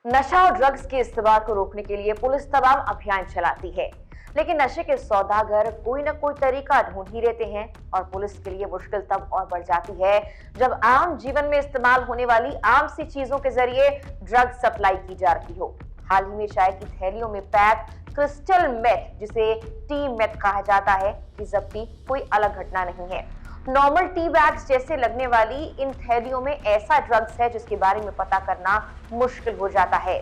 नशा और ड्रग्स के इस्तेमाल को रोकने के लिए पुलिस तमाम अभियान चलाती है, लेकिन नशे के सौदागर कोई न कोई तरीका ढूंढ ही रहते हैं और पुलिस के लिए मुश्किल तब और बढ़ जाती है जब आम जीवन में इस्तेमाल होने वाली आम सी चीजों के जरिए ड्रग्स सप्लाई की जा रही हो। हाल ही में चाय की थैलियों में पैक क्रिस्टल मेथ, जिसे टी मेथ कहा जाता है, की जब्ती कोई अलग घटना नहीं है। नॉर्मल टी बैग्स जैसे लगने वाली इन थैलियों में ऐसा ड्रग्स है जिसके बारे में पता करना मुश्किल हो जाता है।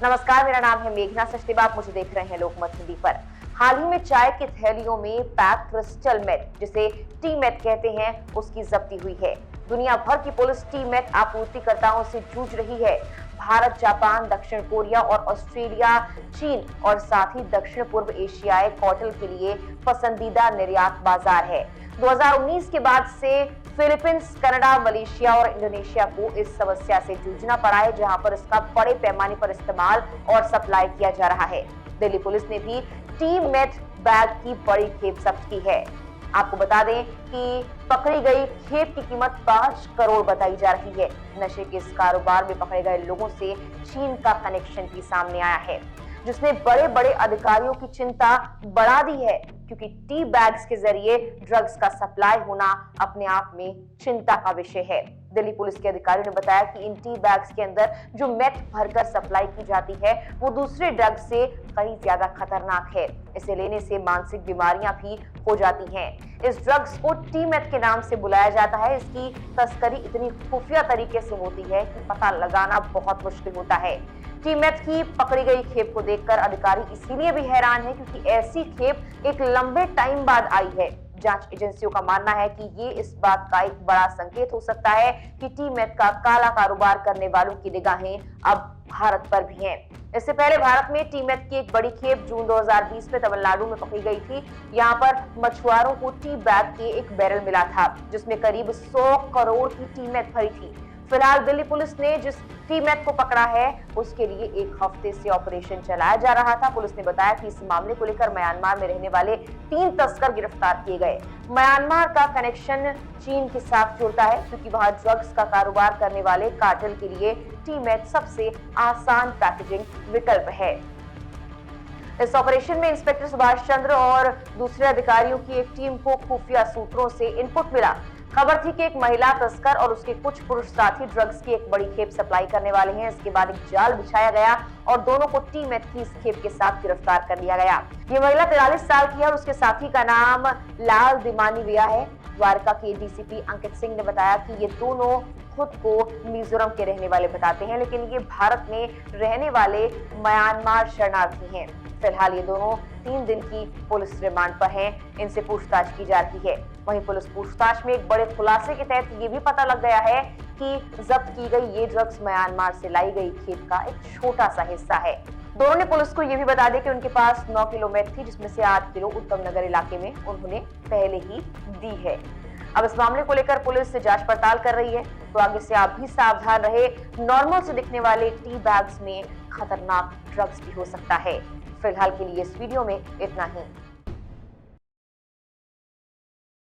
नमस्कार, मेरा नाम है मेघना सचदेवा, आप मुझे देख रहे हैं लोकमत हिंदी पर। हाल ही में चाय की थैलियों में पैक क्रिस्टल मेथ, जिसे टी मेथ कहते हैं, उसकी जब्ती हुई है। दुनिया भर की पुलिस टी मेथ आपूर्तिकर्ताओं से जूझ रही है। भारत, जापान, दक्षिण कोरिया और ऑस्ट्रेलिया, चीन और साथ ही दक्षिण पूर्व एशियाई कॉटल के लिए पसंदीदा निर्यात बाजार है। 2019 के बाद से फिलीपींस, कनाडा, मलेशिया और इंडोनेशिया को इस समस्या से जूझना पड़ा है, जहां पर इसका बड़े पैमाने पर इस्तेमाल और सप्लाई किया जा रहा है। दिल्ली पुलिस ने भी टी मेथ बैग की बड़ी खेप जब्त की है। आपको बता दें कि पकड़ी गई खेप की कीमत 5 करोड़ बताई जा रही है। नशे के इस कारोबार में पकड़े गए लोगों से चीन का कनेक्शन भी सामने आया है, जिसने बड़े बड़े अधिकारियों की चिंता बढ़ा दी है, क्योंकि टी बैग्स के जरिए ड्रग्स का सप्लाई होना अपने आप में चिंता का विषय है। दिल्ली पुलिस के अधिकारियों ने बताया कि इन टी बैग्स के अंदर जो मेथ भरकर सप्लाई की जाती है वो दूसरे ड्रग्स से कहीं ज्यादा खतरनाक है। इसे लेने से मानसिक बीमारियां भी हो जाती हैं। इस ड्रग्स को टी मेथ के नाम से बुलाया जाता है। इसकी तस्करी इतनी खुफिया तरीके से होती है कि पता लगाना बहुत मुश्किल होता है। टी मेथ की पकड़ी गई खेप को देखकर अधिकारी इसीलिए भी हैरान है क्योंकि ऐसी खेप एक लंबे टाइम बाद आई है। जांच एजेंसियों का मानना है कि ये इस बात का एक बड़ा संकेत हो सकता है कि टी मेथ का काला कारोबार करने वालों की निगाहें अब भारत पर भी हैं। इससे पहले भारत में टी मेथ की एक बड़ी खेप जून 2020 में तमिलनाडु में पकड़ी गई थी। यहाँ पर मछुआरों को टी बैग के एक बैरल मिला था, जिसमें करीब 100 करोड़ की टी मेथ भरी थी। फिलहाल दिल्ली पुलिस ने जिस टी मेथ को पकड़ा है उसके लिए एक हफ्ते से ऑपरेशन चलाया जा रहा था। पुलिस ने बताया कि इस मामले को लेकर म्यांमार में रहने वाले 3 तस्कर गिरफ्तार किए गए। म्यांमार का कनेक्शन चीन के साथ जुड़ता है, क्योंकि वहां ड्रग्स का कारोबार करने वाले कार्टेल के लिए टी मेथ सबसे आसान पैकेजिंग विकल्प है। इस ऑपरेशन में इंस्पेक्टर सुभाष चंद्र और दूसरे अधिकारियों की एक टीम को खुफिया सूत्रों से इनपुट मिला। खबर थी कि एक महिला तस्कर और उसके कुछ पुरुष साथी ड्रग्स की एक बड़ी खेप सप्लाई करने वाले हैं। इसके बाद एक जाल बिछाया गया और दोनों को टी मेथ की इस खेप के साथ गिरफ्तार कर लिया गया। ये महिला 43 साल की है और उसके साथी का नाम लाल दिमानिविया है। द्वारका के डीसीपी अंकित सिंह ने बताया कि ये दोनों खुद को मिजोरम के रहने वाले बताते हैं, लेकिन ये भारत में रहने वाले म्यांमार शरणार्थी हैं। फिलहाल ये दोनों 3 दिन की पुलिस रिमांड पर हैं। इनसे पूछताछ की जा रही है। वहीं पुलिस पूछताछ में एक बड़े खुलासे के तहत ये भी पता लग गया है कि जब्त की गई ये ड्रग्स म्यांमार से लाई गई खेप का एक छोटा सा हिस्सा है। दोनों ने पुलिस को ये भी बता दिया कि उनके पास 9 किलो मेथ थी, जिसमें से 8 किलो उत्तम नगर इलाके में उन्होंने पहले ही दी है। अब इस मामले को लेकर पुलिस जांच पड़ताल कर रही है, तो आगे से आप भी सावधान रहे। नॉर्मल से दिखने वाले टी बैग्स में खतरनाक ड्रग्स भी हो सकता है। फिलहाल के लिए इस वीडियो में इतना ही।